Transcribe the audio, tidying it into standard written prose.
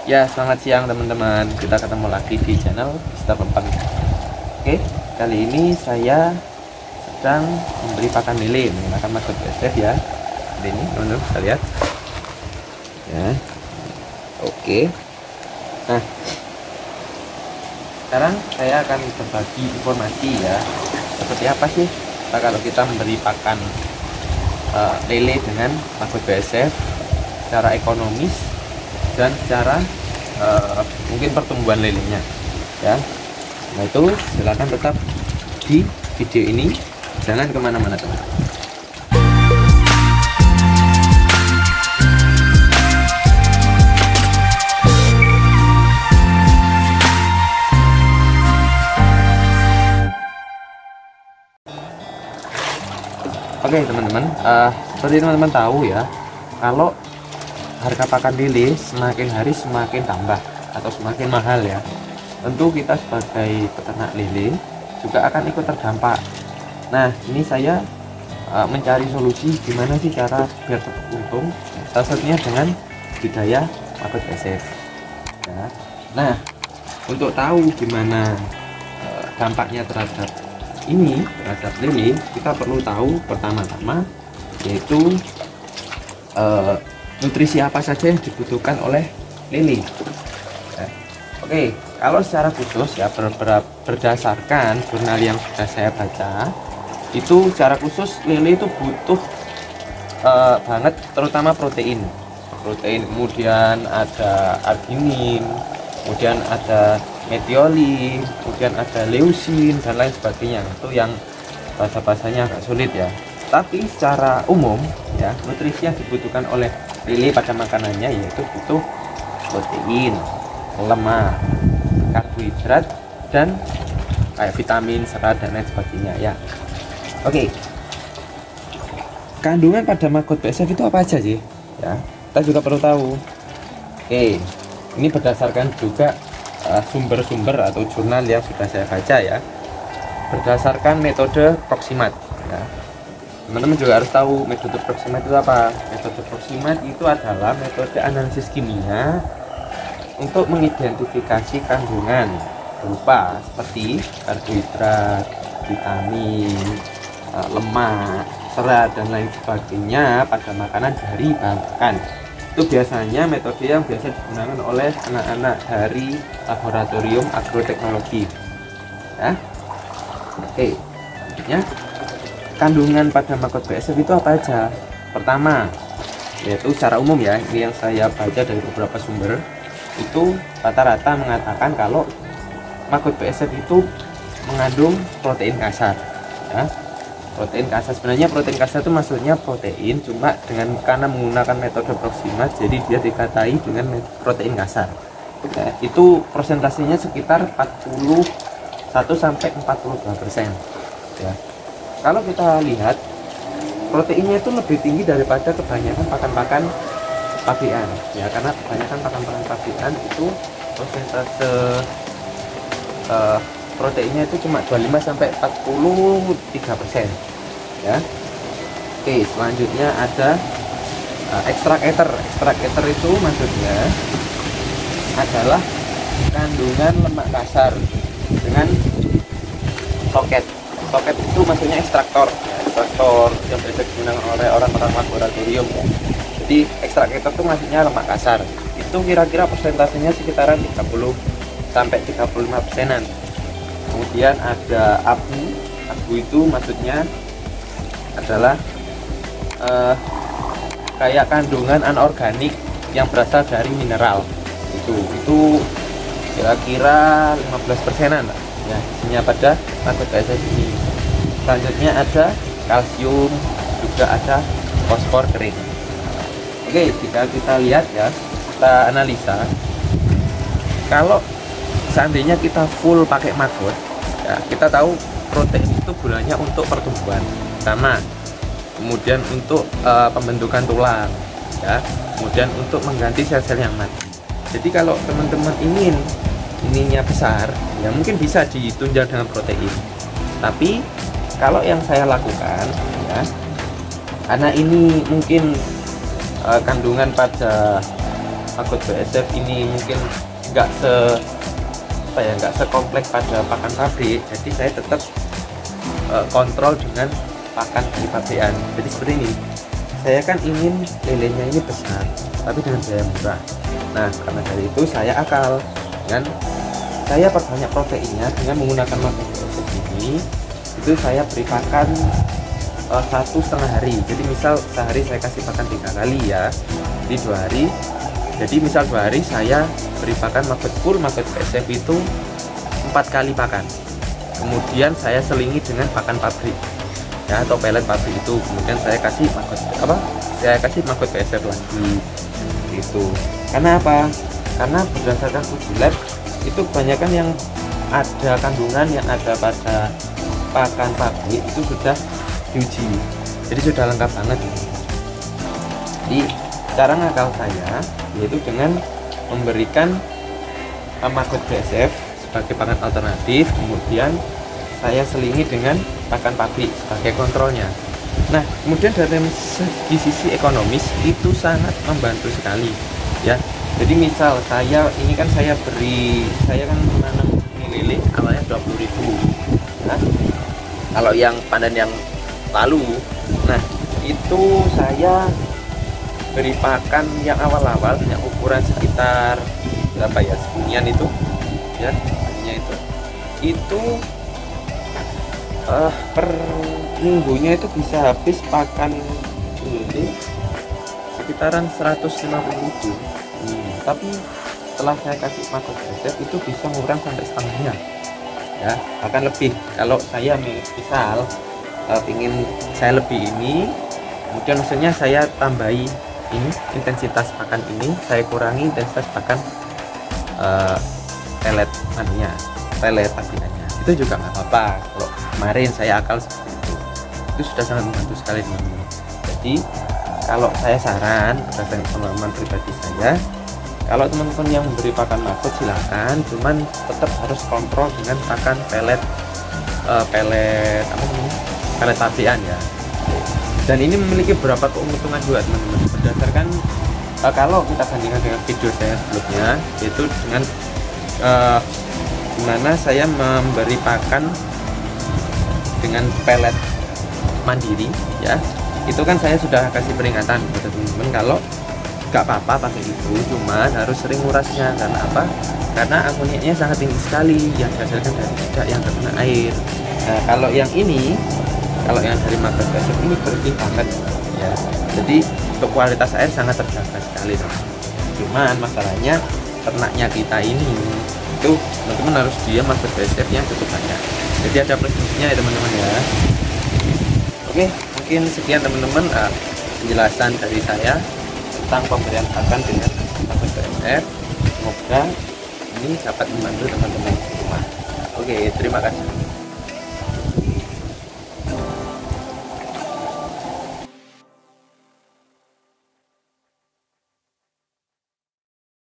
Ya, selamat siang teman-teman. Kita ketemu lagi di channel Mister Lempeng. Oke, kali ini saya sedang memberi pakan lele menggunakan metode BSF ya. Ini teman-teman bisa lihat. Ya. Oke. Nah, sekarang saya akan berbagi informasi ya. Seperti apa sih kalau kita memberi pakan lele dengan metode BSF secara ekonomis dan secara mungkin pertumbuhan lelenya ya. Nah itu silakan tetap di video ini, jangan kemana-mana teman. Oke teman-teman, seperti teman-teman tahu ya, kalau harga pakan lele semakin hari semakin tambah atau semakin mahal ya, tentu kita sebagai peternak lele juga akan ikut terdampak. Nah ini saya mencari solusi gimana sih cara biar tetap untung, salah satunya dengan budidaya pakan BSF ya. Nah untuk tahu gimana dampaknya terhadap lele, kita perlu tahu pertama-tama yaitu nutrisi apa saja yang dibutuhkan oleh lele. Oke, kalau secara khusus ya berdasarkan jurnal yang sudah saya baca, itu secara khusus lele itu butuh banget terutama protein, kemudian ada arginin, kemudian ada metiolin, kemudian ada leusin dan lain sebagainya. Itu yang bahasa-bahasanya agak sulit ya. Tapi secara umum ya, nutrisi yang dibutuhkan oleh lele pada makanannya yaitu butuh protein, lemak, karbohidrat, dan kayak vitamin, serat dan lain sebagainya ya. Oke, kandungan pada maggot BSF itu apa aja sih ya, kita juga perlu tahu. Oke, ini berdasarkan juga sumber-sumber atau jurnal yang sudah saya baca ya, berdasarkan metode Proximat ya. Teman-teman juga harus tahu metode Proximat itu apa. Metode Proximat itu adalah metode analisis kimia untuk mengidentifikasi kandungan berupa seperti karbohidrat, vitamin, lemak, serat dan lain sebagainya pada makanan dari bahan pakan. Itu biasanya metode yang biasa digunakan oleh anak-anak dari laboratorium agroteknologi ya. Oke, selanjutnya kandungan pada maggot BSF itu apa aja? Pertama, yaitu secara umum ya, ini yang saya baca dari beberapa sumber, itu rata-rata mengatakan kalau maggot BSF itu mengandung protein kasar ya. Protein kasar, sebenarnya protein kasar itu maksudnya protein, cuma karena menggunakan metode Proximat jadi dia dikatai dengan protein kasar ya. Itu persentasenya sekitar 41 sampai 42% ya. Kalau kita lihat proteinnya itu lebih tinggi daripada kebanyakan pakan-pakan pabrikan ya, karena kebanyakan pakan-pakan pabrikan itu persentase proteinnya itu cuma 25 sampai 43% ya. Oke, selanjutnya ada ekstrak ether itu maksudnya adalah kandungan lemak kasar dengan soket itu maksudnya ekstraktor ya, ekstraktor yang biasa digunakan oleh orang-orang laboratorium ya. Jadi ekstrak ether itu maksudnya lemak kasar, itu kira-kira persentasenya sekitaran 30 sampai 35%-an. Kemudian ada abu itu maksudnya adalah kayak kandungan anorganik yang berasal dari mineral, itu kira-kira 15%-an ya, isinya pada maggot BSF ini. Selanjutnya ada kalsium, juga ada fosfor kering. Oke, jika kita lihat ya, kita analisa, kalau seandainya kita full pakai maggot ya, kita tahu protein itu gunanya untuk pertumbuhan sama, kemudian untuk pembentukan tulang ya, kemudian untuk mengganti sel-sel yang mati. Jadi kalau teman-teman ininya besar ya, mungkin bisa ditunjang dengan protein. Tapi kalau yang saya lakukan ya, karena ini mungkin kandungan pada maggot BASF ini mungkin nggak nggak sekompleks pada pakan pabrik, jadi saya tetap kontrol dengan pakan dari pabrikan. Jadi seperti ini, saya kan ingin lelenya ini besar tapi dengan biaya murah. Nah, karena dari itu saya akal dengan saya perbanyak proteinnya dengan menggunakan maggot BASF ini. Itu saya beri pakan 1,5 hari. Jadi misal sehari saya kasih pakan 3 kali ya, jadi 2 hari. Jadi misal 2 hari saya beri pakan full maggot BASF itu 4 kali pakan. Kemudian saya selingi dengan pakan pabrik ya, atau pelet pabrik itu. Kemudian saya kasih maggot BASF lagi gitu. Karena apa? Karena berdasarkan uji lab itu kebanyakan yang ada kandungan yang ada pada pakan pabrik itu sudah diuji, jadi sudah lengkap banget. Jadi cara ngakal saya yaitu dengan memberikan maggot BASF sebagai pakan alternatif, kemudian saya selingi dengan pakan pabrik sebagai kontrolnya. Nah, kemudian dari sisi ekonomis itu sangat membantu sekali ya. Jadi misal saya kan menanam lele awalnya 20.000. Nah, kalau yang panen yang lalu, nah itu saya beri pakan yang awal-awal yang ukuran sekitar berapa ya, seginian itu ya, itu per minggunya itu bisa habis pakan ini sekitaran 150.000. Tapi setelah saya kasih maggot BASF itu bisa ngurang sampai setengahnya ya, akan lebih. Kalau saya misal ingin saya lebih ini, kemudian maksudnya saya tambahi ini intensitas pakan ini, saya kurangi intensitas pakan pelet pabrikannya, itu juga nggak apa-apa. Kalau kemarin saya akal seperti itu sudah sangat membantu sekali teman-teman. Jadi kalau saya saran berdasarkan pengalaman pribadi saya, kalau teman-teman yang memberi pakan maggot silakan, cuman tetap harus kontrol dengan pakan pelet pabrikan ya. Dan ini memiliki beberapa keuntungan juga teman-teman, berdasarkan kalau kita bandingkan dengan video saya sebelumnya, yaitu dengan dimana saya memberi pakan dengan pelet mandiri ya, itu kan saya sudah kasih peringatan kepada teman-teman kalau gak apa-apa pakai itu, cuman harus sering ngurasnya. Karena apa? Karena amoniaknya sangat tinggi sekali yang dihasilkan dari tidak yang terkena air. Nah, kalau yang dari maggot BASF ini bersih banget ya, jadi untuk kualitas air sangat terjaga sekali teman-teman. Cuman masalahnya ternaknya kita ini itu teman-teman harus dia maggot BASF yang cukup banyak, jadi ada plus minusnya ya teman-teman ya. Oke, mungkin sekian teman-teman penjelasan dari saya tentang pemberian pakan dengan maggot BASF. Semoga ini dapat membantu teman-teman di rumah. Oke, terima kasih.